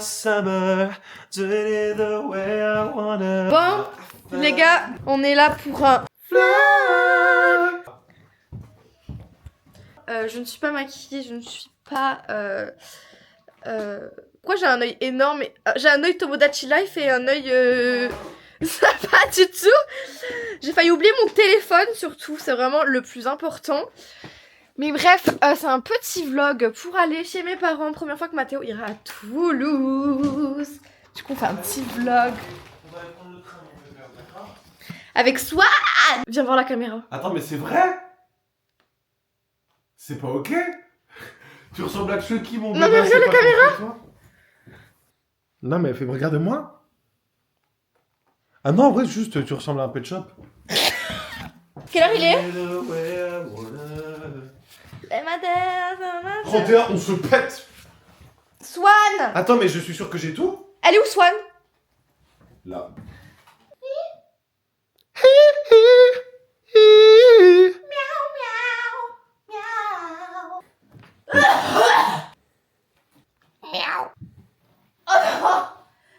summer, doing it the way I wanna. Bon, les gars, on est là pour un je ne suis pas maquillée, je ne suis pas pourquoi j'ai un œil énorme j'ai un œil Tomodachi Life et un œil ça va pas du tout. J'ai failli oublier mon téléphone surtout, c'est vraiment le plus important. Mais bref, c'est un petit vlog pour aller chez mes parents. Première fois que Mathéo ira à Toulouse. Du coup, on fait un petit vlog. On va aller prendre le train, mon père, d'accord? Avec Swan. Viens voir la caméra. Attends, mais c'est vrai? C'est pas ok? Tu ressembles à Chucky, mon bébé. Non, mais regarde la caméra. Non, mais regarde-moi. Ah non, en vrai, juste, tu ressembles à un pet shop. Quelle heure il est? 31, on se pète. Swan. Attends, mais je suis sûr que j'ai tout. Elle est où Swan? Là.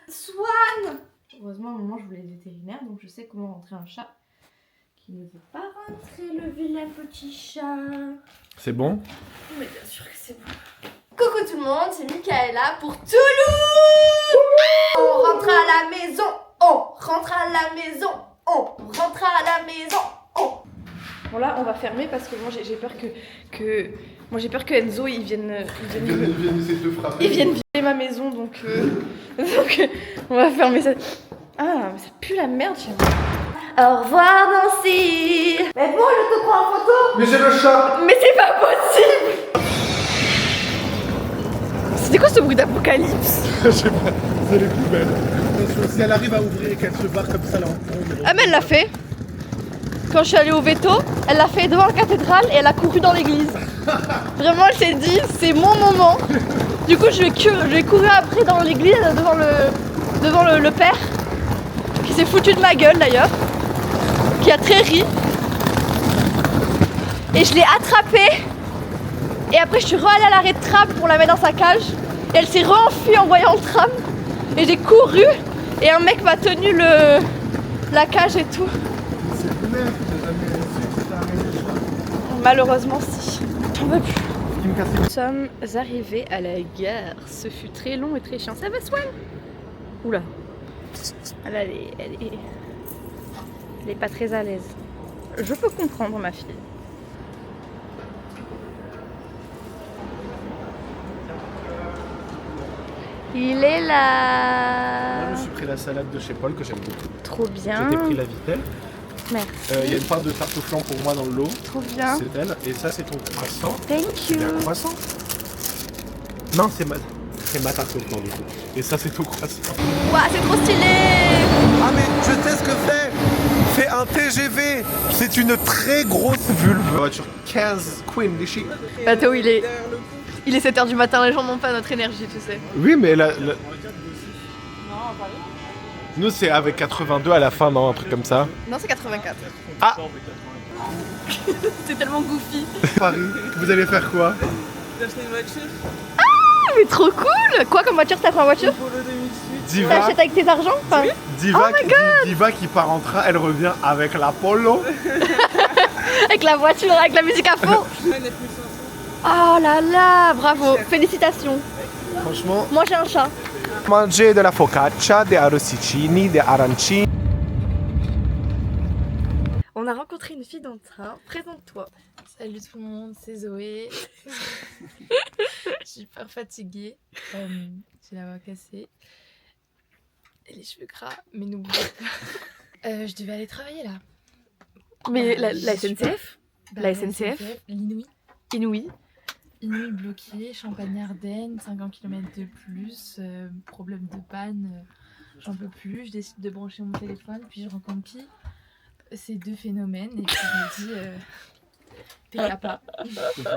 Swan. Heureusement, à un moment, je voulais le vétérinaire, donc je sais comment rentrer un chat qui ne veut pas rentrer, le vilain petit chat. C'est bon? Mais bien sûr que c'est bon. Coucou tout le monde, c'est Michaela pour Toulouse. On rentre à la maison, on rentre à la maison, on rentre à la maison, on. Bon là, on va fermer parce que moi j'ai peur moi j'ai peur que Enzo il vienne Ils viennent essayer de te frapper. il vienne violer ma maison donc on va fermer ça. Ah mais ça pue la merde tiens. Au revoir Nancy. Mais bon je te prends en photo. Mais j'ai le chat. Mais c'est pas possible. C'était quoi ce bruit d'apocalypse? Je sais pas, c'est les plus belles. Attention, si elle arrive à ouvrir et qu'elle se barre comme ça là. Ah mais elle l'a fait. Quand je suis allée au veto, elle l'a fait devant la cathédrale et elle a couru dans l'église. Vraiment elle s'est dit c'est mon moment. Du coup je vais courir après dans l'église devant le père qui s'est foutu de ma gueule d'ailleurs, qui a très ri. Et je l'ai attrapée et après je suis re-allée à l'arrêt de tram pour la mettre dans sa cage et elle s'est re-enfuie en voyant le tram et j'ai couru et un mec m'a tenu la cage et tout. Malheureusement si. J'en veux plus. Nous sommes arrivés à la gare. Ce fut très long et très chiant. Ça va Swan? Oula. Elle est pas très à l'aise. Je peux comprendre ma fille. Il est là. Moi, je me suis pris la salade de chez Paul que j'aime beaucoup. Trop bien. J'ai pris la vitelle. Merci. Il y a une part de tarte au flan pour moi dans le lot. Trop bien. C'est elle. Et ça, c'est ton croissant. Thank C'est un you. croissant? Non, c'est ma tarte au flan du coup. Et ça, c'est ton croissant. Ouah, c'est trop stylé. Ah, mais je sais ce que c'est! C'est un TGV! C'est une très grosse vulve. Voiture 15 Queen, les chics. Mathéo, il est 7h du matin, les gens n'ont pas notre énergie, tu sais. Oui, mais nous, c'est avec 82 à la fin, non? Un truc comme ça. Non, c'est 84. Ah! C'est tellement goofy. Paris, vous allez faire quoi? D'acheter une voiture. Ah, mais trop cool. Quoi comme voiture? T'as pris en voiture? Polo 2018. Diva, T'achètes avec tes argents? Enfin, Diva qui part en train, elle revient avec la Polo. avec la voiture, avec la musique à fond. Ouais, 9500. Oh là là, bravo, félicitations. Franchement, Moi j'ai un chat. manger de la focaccia, des arrosticini, des arancini. On a rencontré une fille dans le train, présente-toi. Salut tout le monde, c'est Zoé. Je suis hyper fatiguée. J'ai la voix cassée. Et les cheveux gras, mais n'oubliez pas. Je devais aller travailler là. Mais Voilà, la je suis SNCF? pas- La SNCF? L'inouï. Inouï. Inouï bloqué, Champagne-Ardenne, 50 km de plus, problème de panne, j'en peux plus. Je décide de brancher mon téléphone, puis je rencontre qui? Ces deux phénomènes, et puis je me dis PKPA.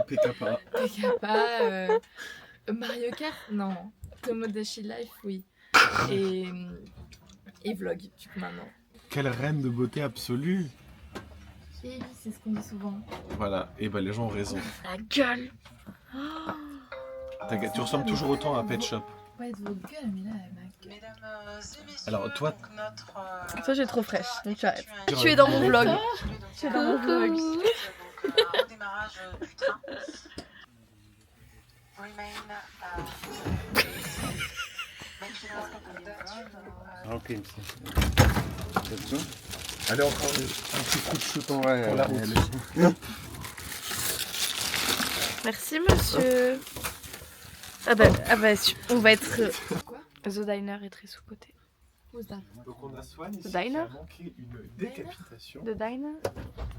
PKPA. PKPA, Mario Kart, non. Tomodachi Life, oui. Et vlog, du coup, maintenant. Quelle reine de beauté absolue. Et oui, c'est ce qu'on dit souvent. Voilà, et ben les gens ont raison. La gueule. Tu ressembles toujours autant à Pet Shop. pas être votre gueule, mais là, ma gueule. Mesdames et messieurs, Alors, toi- donc notre, Toi, j'ai trop fraîche, donc tu arrêtes. tu Tu es dans mon vlog. Tu es dans mon vlog. Donc, un démarrage du train. Remain. Ok, allez, encore un petit coup de chouton pour la route. Merci, monsieur. Ah bah, on va être... Quoi? The Diner est très sous-côté. Who's that? Donc on a Swan ici The Diner. qui a manqué une décapitation. The Diner.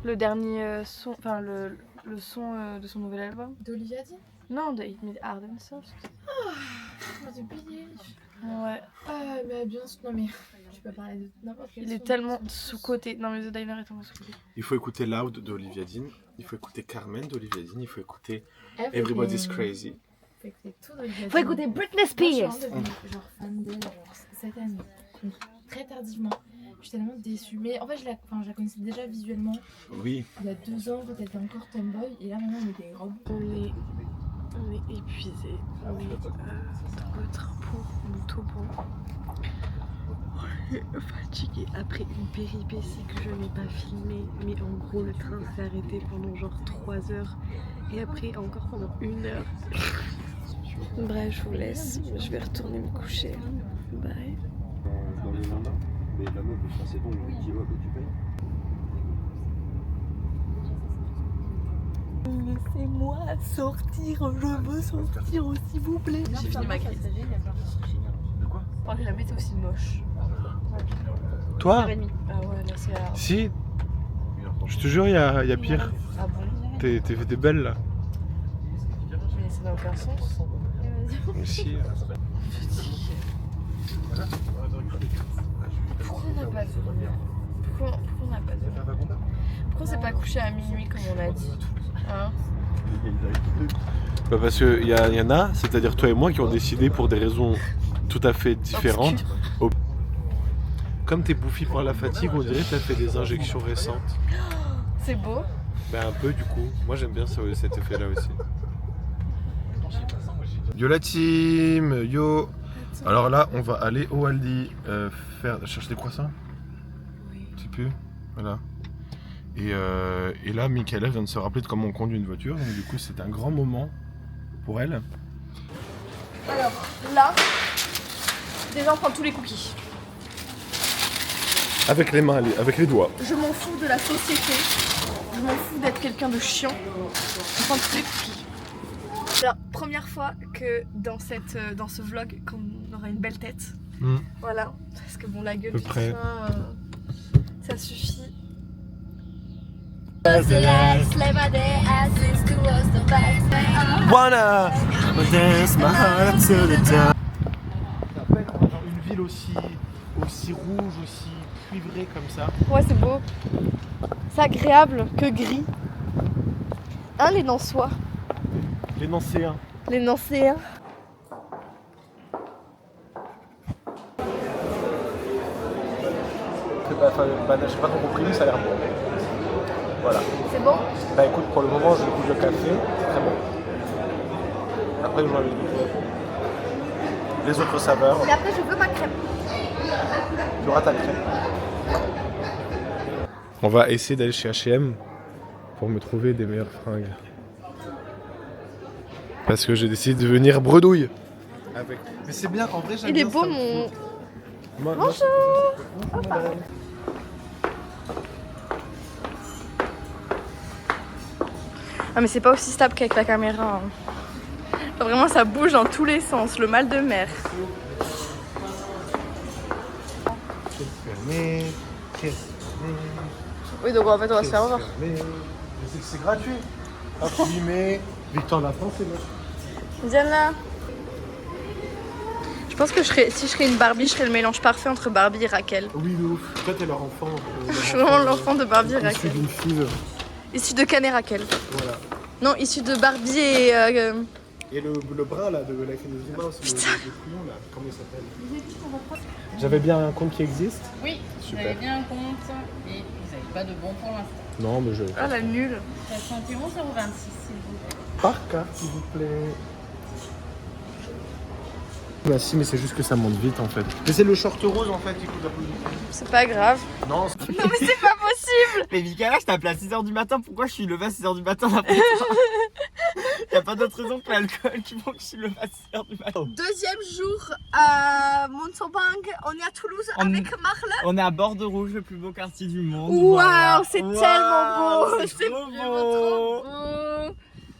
Le dernier son... Enfin, le son de son nouvel album. D'Olivia Dean? Non, de Hit Me Hard and Soft. Oh, c'est Billie. Ouais. Ah, mais bien sûr, non mais tu peux parler de n'importe quel Il est son. tellement sous-côté. Non, mais The Diner est tellement sous-côté. Il faut écouter Loud d'Olivia Dean, il faut écouter Carmen d'Olivia Dean, il faut écouter Everything. Everybody's Crazy. Faut écouter tout d'Olivia Faut Dean. écouter Britney Moi, Spears. je suis vraiment devenue genre fan d'elle genre cette année. Donc, très tardivement. Je suis tellement déçue. Mais en fait, je la connaissais déjà visuellement Oui. il y a 2 ans quand elle était encore tomboy. Et là, maintenant, elle met des robes. On est épuisé. On est dans le train pour Montauban. On est fatigué après une péripétie que je n'ai pas filmée. Mais en gros, le train s'est arrêté pendant genre 3 heures. Et après, encore pendant 1 heure. Bref, je vous laisse. Je vais retourner me coucher. Bye. Dans les mandats. Mais la meuf, c'est bon, le kilo que tu payes. Laissez-moi sortir, je veux sortir, s'il vous plaît. J'ai fini ma crise. De quoi? Je crois que jamais été aussi moche. Toi? 1h30. Ah ouais, là c'est à... Si. Je te jure, il y a pire. Ah bon? T'es belle là. Mais ça n'a aucun sens. Si. Pourquoi on n'a pas dormi? Pourquoi on n'a pas dormi? Pourquoi on s'est pas couché à minuit comme on a dit? Hein? Bah parce qu'il y en a, c'est-à-dire toi et moi, qui ont décidé pour des raisons tout à fait différentes. Comme t'es bouffi par la fatigue, on dirait que t'as fait des injections récentes. C'est beau. Ben un peu du coup. Moi j'aime bien cet effet-là aussi. Yo la team, yo. Alors là, on va aller au Aldi chercher des croissants. Oui. Un petit peu, voilà. Et là, Michaela vient de se rappeler de comment on conduit une voiture, donc du coup c'est un grand moment pour elle. Alors là, déjà on prend tous les cookies. Avec les mains, avec les doigts. Je m'en fous de la société. Je m'en fous d'être quelqu'un de chiant. Je prends tous les cookies. C'est la première fois que dans ce vlog qu'on aura une belle tête. Mm. Voilà. Parce que bon, la gueule À peu du près. train, ça suffit. Wanna dance my heart to the top. Une ville aussi rouge, aussi cuivrée comme ça. Ouais, c'est beau. C'est agréable que gris. Hein, les Nansois. Les Nancéens. Les Nancéens. J'ai pas trop compris, mais ça a l'air bon. Voilà. C'est bon? Bah écoute, pour le moment, je goûte le café, c'est très bon. Après, je vois les autres saveurs. Et après, je veux ma crème. Tu auras ta crème. On va essayer d'aller chez H&M pour me trouver des meilleures fringues. Parce que j'ai décidé de venir bredouille. Avec. Mais c'est bien, en vrai, j'aime Il est bien beau ça. mon... Bonjour. Ah mais c'est pas aussi stable qu'avec la caméra. Hein. Genre, vraiment ça bouge dans tous les sens, le mal de mer. Oui donc en fait on va se faire voir. C'est gratuit. Imprimé. Victor Lafrance, c'est bon. Viens là. Je pense que si je serais une Barbie, je serais le mélange parfait entre Barbie et Raquel. Oui, de ouf. Toi, t'es leur enfant. Je suis vraiment l'enfant de Barbie et Issu Raquel. d'une fille. Issu de Can et Raquel. Voilà. Non, issu de Barbie et... Et le brun là de la Kennedy Mouse, le couillon là, comment il s'appelle? J'avais bien un compte qui existe. Oui, Super. vous avez bien un compte et vous n'avez pas de bon pour l'instant. Non, mais je. Ah la nulle. 71,26 s'il vous plaît. Par carte, s'il vous plaît. Bah si, mais c'est juste que ça monte vite en fait. Mais c'est le short rose en fait qui coûte un peu. C'est pas grave. Non, Non mais c'est pas possible. Mais Michaela, je t'ai appelé à 6h du matin, pourquoi je suis levé à 6h du matin après toi? Y'a pas d'autre raison que l'alcool qui font que je suis levé à 6h du matin. Deuxième jour à Montauban, on est à Toulouse avec Marle. On est à Bordeaux-Rouge, le plus beau quartier du monde. Waouh, voilà. c'est Waouh, tellement beau. C'est trop trop beau. beau.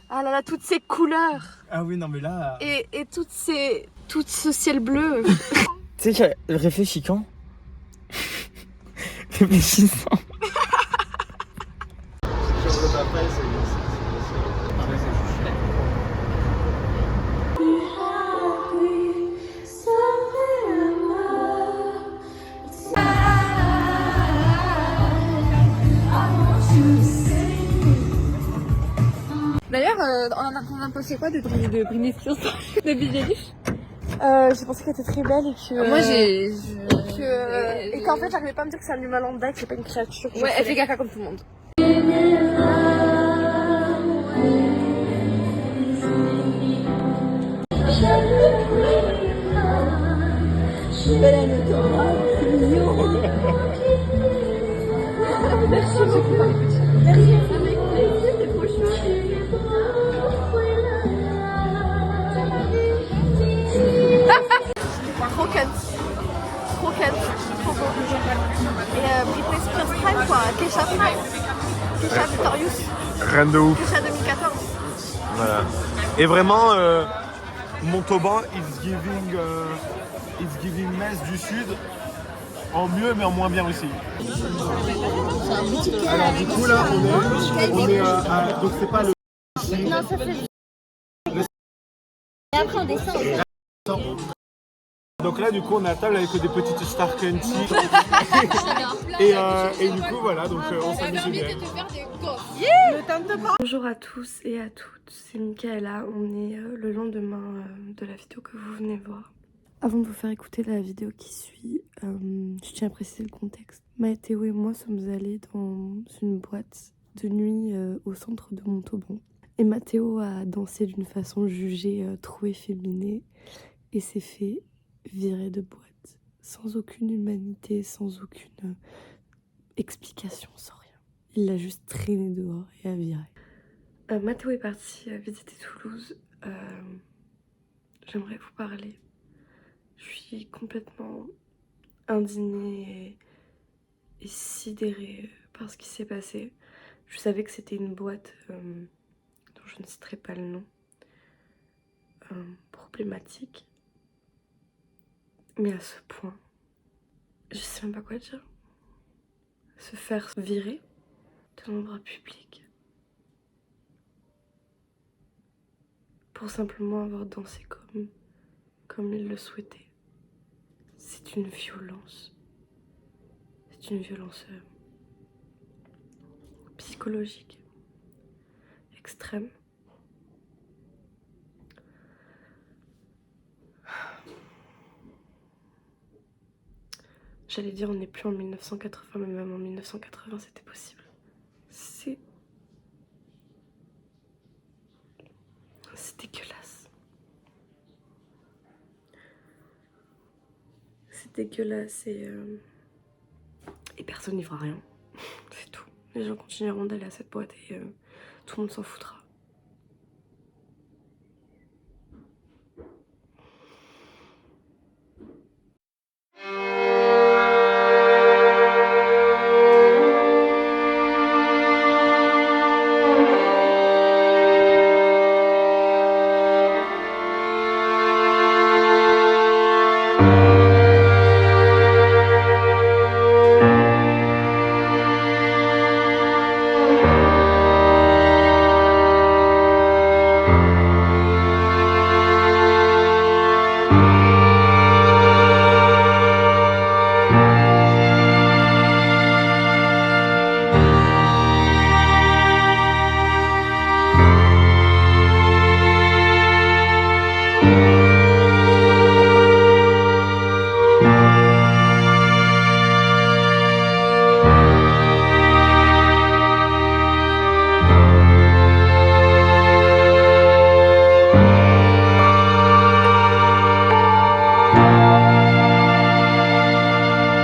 Ah là là, toutes ces couleurs Ah oui, non mais là... et tout ce ciel bleu. Tu sais que réfléchis quand? Réfléchissant. D'ailleurs, on a pensé quoi de Britney Spears, de Billie Eilish? J'ai pensé qu'elle était très belle et que. Moi j'ai. Et qu'en fait, j'arrivais pas à me dire que c'est un humain lambda et que c'est pas une créature. Ouais, elle fait caca comme tout le monde. Trop cut. Trop cut. Trop beau. Et Britney Spears Prime quoi. Kesha Prime. Kesha Victorious. Reine de ouf. Kesha 2014. Voilà. Et vraiment, Montauban is giving Metz du Sud en mieux mais en moins bien aussi. Alors du coup là, on est donc c'est pas le. Non, ça fait. Et après on descend. Donc là du coup on est à table avec des petites Star Candy et du coup voilà donc on s'amuse bien. Bonjour à tous et à toutes, c'est Michaela, on est le lendemain de la vidéo que vous venez voir. Avant de vous faire écouter la vidéo qui suit, je tiens à préciser le contexte. Mathéo et moi sommes allés dans une boîte de nuit au centre de Montauban. Et Mathéo a dansé d'une façon jugée trop efféminée et s'est fait virer de boîte. Sans aucune humanité, sans aucune explication, sans rien. Il l'a juste traîné dehors et a viré. Mathéo est parti visiter Toulouse. J'aimerais vous parler. Je suis complètement indignée et sidérée par ce qui s'est passé. Je savais que c'était une boîte dont je ne citerai pas le nom, problématique. Mais à ce point, je sais même pas quoi dire. Se faire virer de l'endroit public pour simplement avoir dansé comme il le souhaitait. C'est une violence. C'est une violence psychologique extrême. J'allais dire on n'est plus en 1980, mais même en 1980 c'était possible. C'est dégueulasse. C'est dégueulasse et personne n'y fera rien. C'est tout. Les gens continueront d'aller à cette boîte et tout le monde s'en foutra.